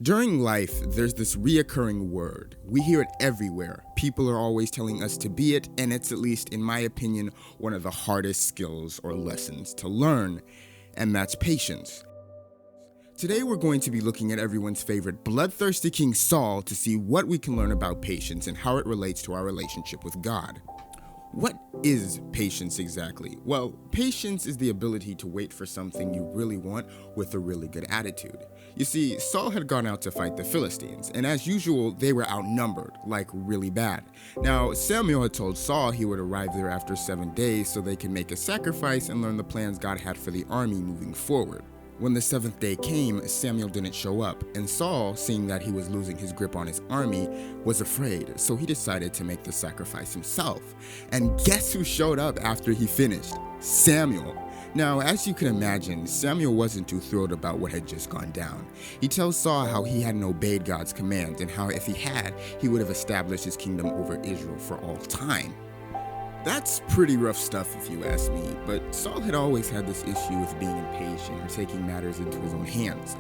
During life, there's this reoccurring word. We hear it everywhere. People are always telling us to be it, and it's, at least in my opinion, one of the hardest skills or lessons to learn, and that's patience. Today we're going to be looking at everyone's favorite bloodthirsty King Saul to see what we can learn about patience and how it relates to our relationship with God. What is patience exactly? Well, patience is the ability to wait for something you really want with a really good attitude. You see, Saul had gone out to fight the Philistines, and as usual, they were outnumbered, like really bad. Now, Samuel had told Saul he would arrive there after 7 days so they could make a sacrifice and learn the plans God had for the army moving forward. When the 7th day came, Samuel didn't show up, and Saul, seeing that he was losing his grip on his army, was afraid, so he decided to make the sacrifice himself. And guess who showed up after he finished? Samuel. Now, as you can imagine, Samuel wasn't too thrilled about what had just gone down. He tells Saul how he hadn't obeyed God's command, and how if he had, he would have established his kingdom over Israel for all time. That's pretty rough stuff if you ask me, but Saul had always had this issue with being impatient or taking matters into his own hands.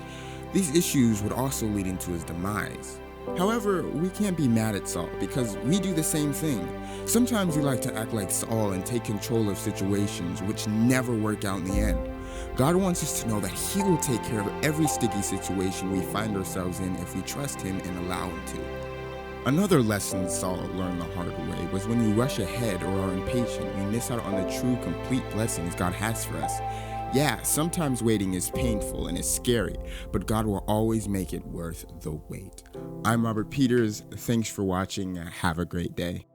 These issues would also lead into his demise. However, we can't be mad at Saul because we do the same thing. Sometimes we like to act like Saul and take control of situations which never work out in the end. God wants us to know that He will take care of every sticky situation we find ourselves in if we trust Him and allow Him to. Another lesson Saul learned the hard way was when you rush ahead or are impatient, we miss out on the true, complete blessings God has for us. Yeah, sometimes waiting is painful and it's scary, but God will always make it worth the wait. I'm Robert Peters. Thanks for watching. Have a great day.